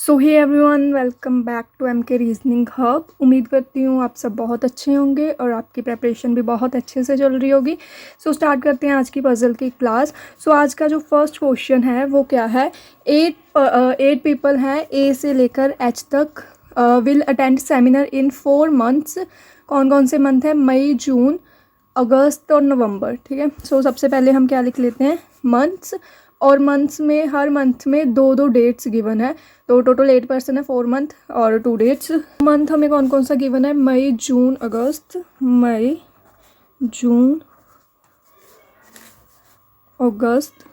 So hey everyone, welcome back to M K reasoning hub. उम्मीद करती हूँ आप सब बहुत अच्छे होंगे और आपकी प्रेपरेशन भी बहुत अच्छे से चल रही होगी। सो स्टार्ट करते हैं आज की पजल की क्लास। सो आज का जो फर्स्ट क्वेश्चन है वो क्या है। एट पीपल हैं ए से लेकर एच तक, will attend seminar in 4 months. कौन कौन से मंथ है? मई, जून, अगस्त और नवंबर। ठीक है। सो सबसे पहले हम क्या लिख लेते हैं? मंथ्स। और मंथ्स में हर मंथ में दो दो डेट्स गिवन है, तो टोटल 8 पर्सन है, 4 मंथ और 2 डेट्स। मंथ हमें कौन कौन सा गिवन है? मई, जून, अगस्त। मई, जून, अगस्त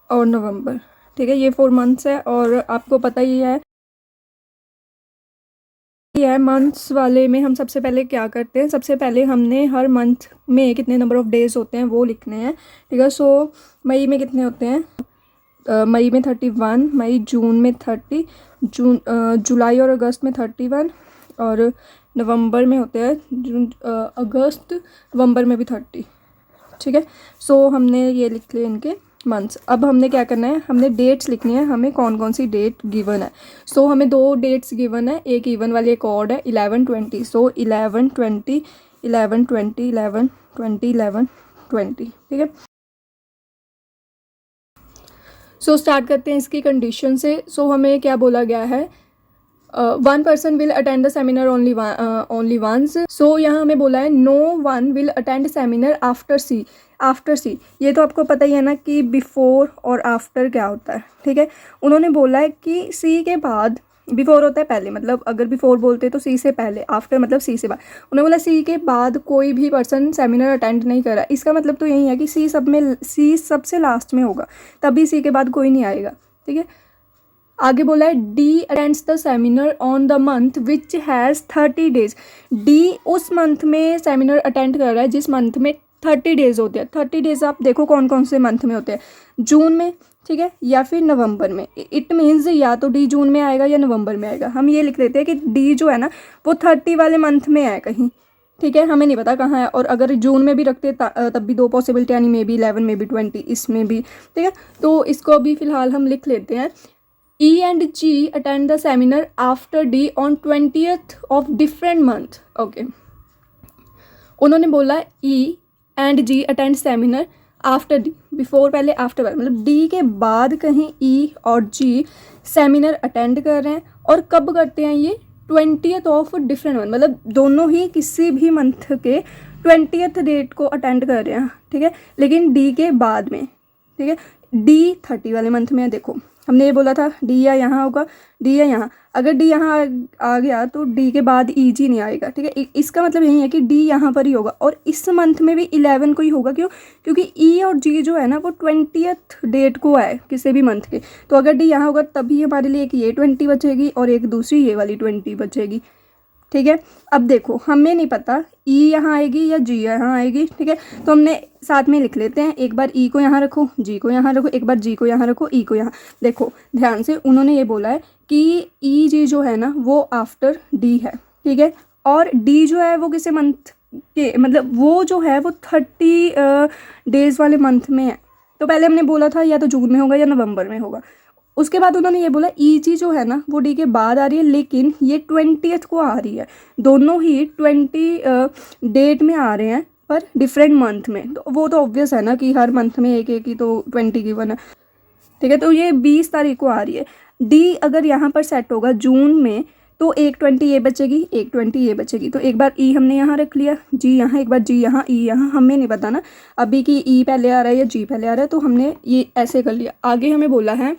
और नवंबर। ठीक है, ये 4 मंथ्स है। और आपको पता ही है मंथ्स वाले में हम सबसे पहले क्या करते हैं। सबसे पहले हमने हर मंथ में कितने नंबर ऑफ डेज होते हैं वो लिखने हैं। ठीक है। सो मई में कितने होते हैं? मई में 31, मई, जून में 30, जुलाई और अगस्त में 31 और नवंबर में होते हैं अगस्त, नवंबर में भी 30। ठीक है। सो हमने ये लिख लिए इनके मंथ्स। अब हमने क्या करना है? हमने डेट्स लिखनी है, हमें कौन कौन सी डेट गिवन है। सो हमें 2 डेट्स गिवन है, एक इवन वाली एक ऑड है, 11-20। सो 11-20, 11-20, 11-20, 11-20। ठीक है। सो स्टार्ट करते हैं इसकी कंडीशन से। सो हमें क्या बोला गया है? 1 person will attend the seminar only once. So यहाँ हमें बोला है no one will attend seminar after C. After C, ये तो आपको पता ही है ना कि बिफोर और आफ्टर क्या होता है। ठीक है। उन्होंने बोला है कि सी के बाद, बिफोर होता है पहले, मतलब अगर बिफोर बोलते हैं तो सी से पहले, आफ्टर मतलब सी से बाद। उन्होंने बोला सी के बाद कोई भी पर्सन सेमिनार अटेंड नहीं करा। इसका मतलब तो यही है कि सी सबसे लास्ट में होगा, तभी सी के बाद कोई नहीं आएगा। ठीक है। आगे बोला है D attends the seminar on the month which has 30 days. D उस मंथ में सेमिनार अटेंड कर रहा है जिस मंथ में 30 डेज होते हैं। 30 डेज आप देखो कौन कौन से मंथ में होते हैं। जून में, ठीक है, या फिर नवंबर में। इट मीन्स या तो डी जून में आएगा या नवंबर में आएगा। हम ये लिख लेते हैं कि डी जो है ना वो 30 वाले मंथ में है कहीं। ठीक है, हमें नहीं पता कहाँ है। और अगर जून में भी रखते तब भी 2 पॉसिबिलिटी, यानी मे बी 11, मे बी 20, इसमें भी। ठीक है। तो इसको अभी फ़िलहाल हम लिख लेते हैं। E and G attend the seminar after D on 20th of different month. Okay. उन्होंने बोला E and G attend seminar after D, before पहले after पहले, मतलब D के बाद कहीं E और G सेमिनार अटेंड कर रहे हैं। और कब करते हैं ये? 20th ऑफ डिफरेंट मंथ, मतलब दोनों ही किसी भी मंथ के 20th डेट को अटेंड कर रहे हैं। ठीक है, लेकिन D के बाद में। ठीक है, D 30 वाले मंथ में है। देखो हमने ये बोला था डी या यहाँ होगा, डी या यहाँ। अगर डी यहाँ आ गया तो डी के बाद ई जी नहीं आएगा। ठीक है, इसका मतलब यही है कि डी यहाँ पर ही होगा। और इस मंथ में भी 11 को ही होगा। क्यों? क्योंकि ई और जी जो है ना वो 20th डेट को है किसी भी मंथ के। तो अगर डी यहाँ होगा तभी हमारे लिए एक ये 20 बचेगी और एक दूसरी ये वाली 20 बचेगी। ठीक है। अब देखो हमें नहीं पता ई यहाँ आएगी या जी यहाँ आएगी। ठीक है, तो हमने साथ में लिख लेते हैं। एक बार ई को यहाँ रखो, जी को यहाँ रखो, एक बार जी को यहाँ रखो, ई को यहाँ। देखो ध्यान से, उन्होंने ये बोला है कि ई जी जो है ना वो आफ्टर डी है। ठीक है, और डी जो है वो किसी मंथ के, मतलब वो जो है वो 30 डेज वाले मंथ में है। तो पहले हमने बोला था या तो जून में होगा या नवंबर में होगा। उसके बाद उन्होंने ये बोला ई जी जो है ना वो डी के बाद आ रही है, लेकिन ये 20th को आ रही है। दोनों ही 20 डेट में आ रहे हैं पर डिफरेंट मंथ में। तो वो तो ऑब्वियस है ना कि हर मंथ में एक एक ही तो 20 गिवन है। ठीक है, तो ये 20 तारीख को आ रही है। डी अगर यहाँ पर सेट होगा जून में तो एक 20 ये बचेगी, एक 20 ये बचेगी। तो एक बार ई हमने यहाँ रख लिया, जी यहाँ, एक बार जी यहाँ, ई यहाँ। हमें नहीं पता ना अभी कि ई पहले आ रहा है या जी पहले आ रहा है, तो हमने ये ऐसे कर लिया। आगे हमें बोला है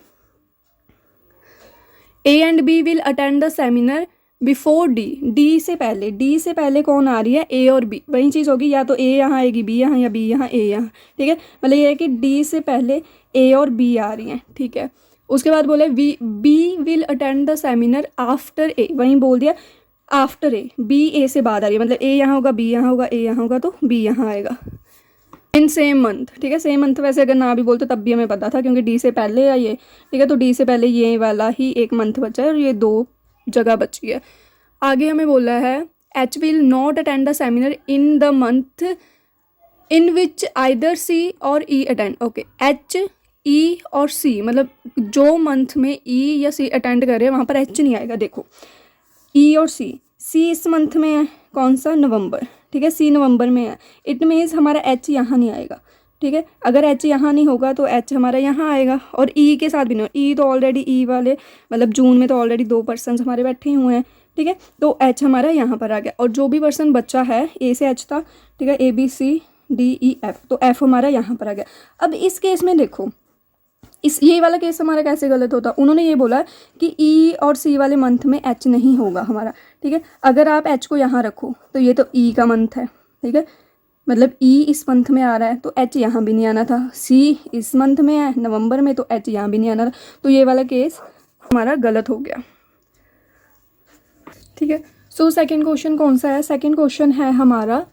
A and B will attend the seminar before D. D से पहले, डी से पहले कौन आ रही है? ए और बी। वही चीज़ होगी, या तो ए यहाँ आएगी, बी यहाँ, या बी यहाँ, ए यहाँ। ठीक है, मतलब ये है कि डी से पहले ए और बी आ रही हैं। ठीक है, उसके बाद बोले B will attend the seminar after A. वहीं बोल दिया आफ्टर ए, बी ए से बाद आ रही है, मतलब ए यहाँ होगा, बी यहाँ होगा, ए यहाँ होगा, तो बी यहाँ आएगा इन सेम मंथ। ठीक है, सेम मंथ वैसे अगर ना भी बोलते तब भी हमें पता था क्योंकि डी से पहले या ये। ठीक है, तो डी से पहले ये वाला ही एक मंथ बचा है और ये 2 जगह बची है। आगे हमें बोला है H will not attend the seminar in the month in which either C और E attend. Okay, H E और सी, मतलब जो मंथ में ई या सी अटेंड कर रहे हैं वहाँ पर एच नहीं आएगा। देखो ई और सी इस मंथ में है, कौन सा, नवंबर, ठीक है, सी नवंबर में है, इट मीन्स हमारा एच यहाँ नहीं आएगा, ठीक है। अगर एच यहाँ नहीं होगा तो एच हमारा यहाँ आएगा, और ई के साथ भी नहीं, ई तो ऑलरेडी ई वाले मतलब जून में तो ऑलरेडी 2 पर्सन हमारे बैठे हुए हैं, ठीक है, तो एच हमारा यहाँ पर आ गया, और जो भी पर्सन बच्चा है ए से एच था, ठीक है, A B C D E F, तो एफ हमारा यहाँ पर आ गया। अब इस केस में देखो, ये वाला केस हमारा कैसे गलत होता, उन्होंने ये बोला कि ई और सी वाले मंथ में एच नहीं होगा हमारा, ठीक है। अगर आप एच को यहाँ रखो तो ये तो ई का मंथ है, ठीक है, मतलब ई इस मंथ में आ रहा है तो एच यहाँ भी नहीं आना था, सी इस मंथ में है नवंबर में तो एच यहाँ भी नहीं आना था, तो ये वाला केस हमारा गलत हो गया, ठीक है। सो सेकंड क्वेश्चन कौन सा है, सेकंड क्वेश्चन है हमारा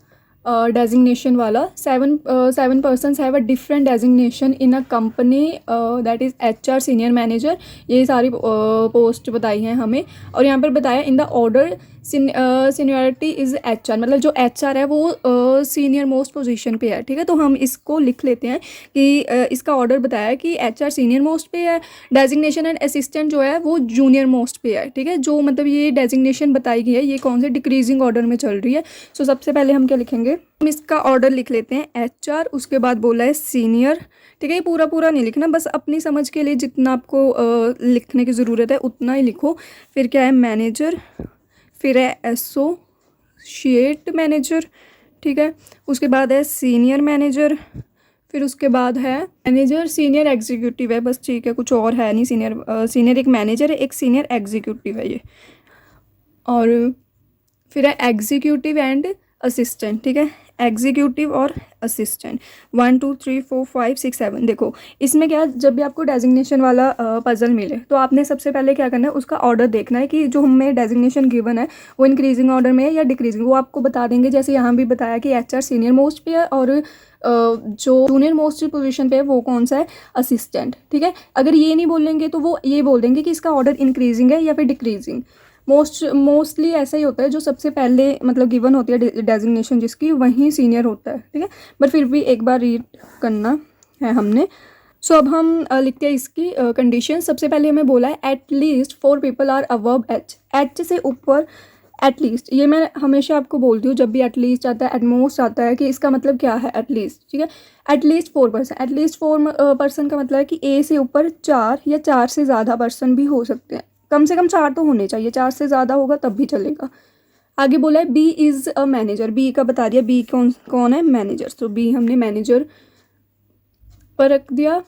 डेजिग्नेशन वाला। Seven persons have a different designation in a company, that is HR senior manager, ये सारी पोस्ट बताई हैं हमें, और यहाँ पर बताया in the order seniority is HR, मतलब जो HR है वो सीनियर मोस्ट पोजीशन पे है, ठीक है। तो हम इसको लिख लेते हैं कि इसका ऑर्डर बताया कि HR सीनियर मोस्ट पे है, डेजिग्नेशन एंड असिस्टेंट जो है वो जूनियर मोस्ट पे है, ठीक है। जो मतलब ये डेजिग्नेशन बताई गई है ये कौन से डिक्रीजिंग ऑर्डर में चल रही है। सो सबसे पहले हम क्या लिखेंगे, हम इसका ऑर्डर लिख लेते हैं HR, उसके बाद बोला है सीनियर, ठीक है। ये पूरा पूरा नहीं लिखना, बस अपनी समझ के लिए जितना आपको लिखने की ज़रूरत है उतना ही लिखो। फिर क्या है, मैनेजर, फिर है एसोसिएट मैनेजर, ठीक है, उसके बाद है सीनियर मैनेजर, फिर उसके बाद है मैनेजर सीनियर एग्जीक्यूटिव है, बस, ठीक है, कुछ और है नहीं। सीनियर एक मैनेजर है, एक सीनियर एग्जीक्यूटिव है ये, और फिर है एग्जीक्यूटिव एंड असिस्टेंट, ठीक है, एग्जीक्यूटिव और असिस्टेंट। 1 2 3 4 5 6 7। देखो इसमें क्या, जब भी आपको डेजिग्नेशन वाला पजल मिले तो आपने सबसे पहले क्या करना है, उसका ऑर्डर देखना है कि जो हमें डेजिग्नेशन गिवन है वो इंक्रीजिंग ऑर्डर में है या डिक्रीजिंग, वो आपको बता देंगे। जैसे यहाँ भी बताया कि HR सीनियर मोस्ट पे है और जो जूनियर मोस्ट पोजीशन पे है वो कौन सा है, असिस्टेंट, ठीक है। अगर ये नहीं बोलेंगे तो वो ये बोल देंगे कि इसका ऑर्डर इंक्रीजिंग है या फिर डिक्रीजिंग। मोस्टली ऐसा ही होता है, जो सबसे पहले मतलब गिवन होती है डेजिग्नेशन जिसकी, वहीं सीनियर होता है, ठीक है। बट फिर भी एक बार रीड करना है हमने। सो अब हम लिखते हैं इसकी कंडीशन। सबसे पहले हमें बोला है at least 4 people are above H, H से ऊपर एटलीस्ट, ये मैं हमेशा आपको बोलती हूँ जब भी एटलीस्ट आता है, एटमोस्ट आता है, कि इसका मतलब क्या है एटलीस्ट, ठीक है। एटलीस्ट 4 पर्सन, एटलीस्ट 4 पर्सन का मतलब है कि ए से ऊपर 4 या 4 से ज़्यादा पर्सन भी हो सकते हैं, कम से कम 4 तो होने चाहिए, 4 से ज़्यादा होगा तब भी चलेगा। आगे बोला है B is a manager, B का बता दिया, बी कौन है, मैनेजर, तो बी हमने मैनेजर पर रख दिया।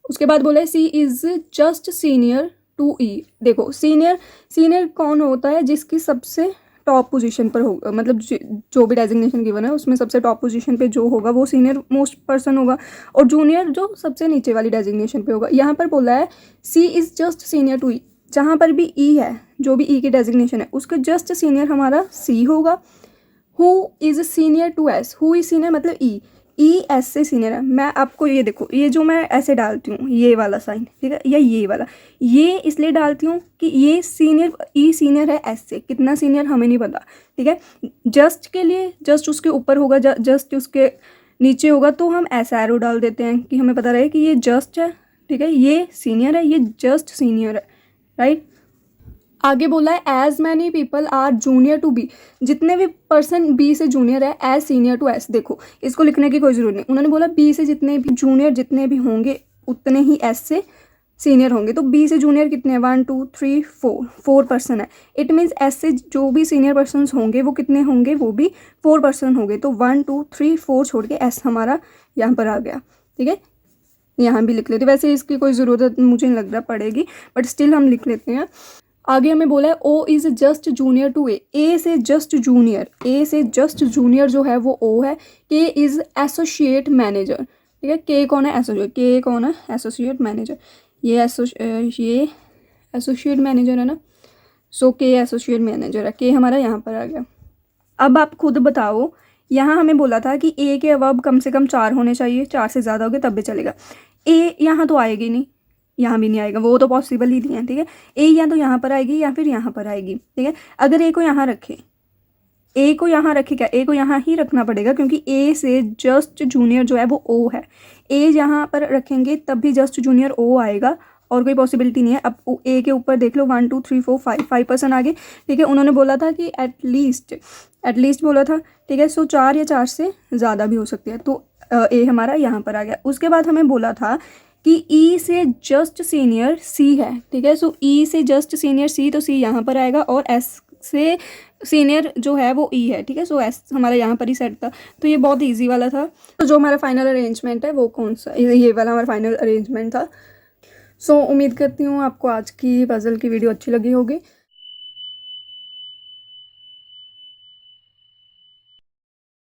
उसके बाद बोला है सी इज़ जस्ट सीनियर टू ई। देखो सीनियर कौन होता है, जिसकी सबसे टॉप पोजीशन पर होगा, मतलब जो भी डेजिग्नेशन गिवन है उसमें सबसे टॉप पोजीशन पे जो होगा वो सीनियर मोस्ट पर्सन होगा, और जूनियर जो सबसे नीचे वाली डेजिग्नेशन पे होगा। यहाँ पर बोला है सी इज़ जस्ट सीनियर टू ई, जहाँ पर भी ई है, जो भी ई की डेजिग्नेशन है उसका जस्ट सीनियर हमारा सी होगा। Who is senior to S, who is senior मतलब ई एस से सीनियर है। मैं आपको ये देखो, ये जो मैं ऐसे डालती हूँ ये वाला साइन, ठीक है, या ये वाला, ये इसलिए डालती हूँ कि ये सीनियर, ई सीनियर है एस से, कितना सीनियर हमें नहीं पता, ठीक है। जस्ट के लिए जस्ट उसके ऊपर होगा, जस्ट उसके नीचे होगा तो हम ऐसा एरो डाल देते हैं कि हमें पता रहे कि ये जस्ट है, ठीक है, ये सीनियर है, ये जस्ट सीनियर है, राइट। आगे बोला है as many people are junior to B, जितने भी पर्सन बी से जूनियर है एज सीनियर टू एस। देखो इसको लिखने की कोई ज़रूरत नहीं, उन्होंने बोला बी से जितने भी जूनियर जितने भी होंगे उतने ही एस से सीनियर होंगे, तो बी से जूनियर कितने हैं, 1 2 3 4 पर्सन है। इट मीन्स एस से जो भी सीनियर पर्सन होंगे वो कितने होंगे, वो भी 4 पर्सन होंगे। तो 1 2 3 4 छोड़ के एस हमारा यहाँ पर आ गया, ठीक है। यहाँ भी लिख लेते, वैसे इसकी कोई ज़रूरत मुझे नहीं लग रहा पड़ेगी, बट स्टिल हम लिख लेते हैं। आगे हमें बोला है O is just junior to A से जस्ट जूनियर, ए से जस्ट जूनियर जो है वो ओ है। के इज़ एसोसिएट मैनेजर, ठीक है, के कौन है, एसोसिएट, के कौन है, एसोसिएट मैनेजर, ये एसोसिएट मैनेजर है ना, सो के एसोसिएट मैनेजर है, के हमारा यहाँ पर आ गया। अब आप खुद बताओ, यहाँ हमें बोला था कि ए के अबव कम से कम 4 होने चाहिए, 4 से ज़्यादा हो गए तब भी चलेगा। ए यहाँ तो आएगी नहीं, यहाँ भी नहीं आएगा, वो तो पॉसिबल ही नहीं है, ठीक है। ए या तो यहाँ पर आएगी या फिर यहाँ पर आएगी, ठीक है। अगर ए को यहाँ रखें ए को यहाँ रखेगा, ए को यहाँ ही रखना पड़ेगा क्योंकि ए से जस्ट जूनियर जो है वो ओ है। ए यहाँ पर रखेंगे तब भी जस्ट जूनियर ओ आएगा और कोई पॉसिबिलिटी नहीं है। अब ए के ऊपर देख लो 1 2 3 4 5% आगे, ठीक है। उन्होंने बोला था कि एटलीस्ट बोला था, ठीक है। सो 4 या 4 से ज़्यादा भी हो सकती है, तो ए हमारा यहाँ पर आ गया। उसके बाद हमें बोला था कि ई से जस्ट सीनियर सी है, ठीक है। सो ई से जस्ट सीनियर सी, तो सी यहाँ पर आएगा और एस से सीनियर जो है वो ई है, ठीक है। सो एस हमारा यहाँ पर ही सेट था, तो ये बहुत इजी वाला था। तो जो हमारा फाइनल अरेंजमेंट है वो कौन सा, ये वाला हमारा फाइनल अरेंजमेंट था। सो उम्मीद करती हूँ आपको आज की पजल की वीडियो अच्छी लगी होगी।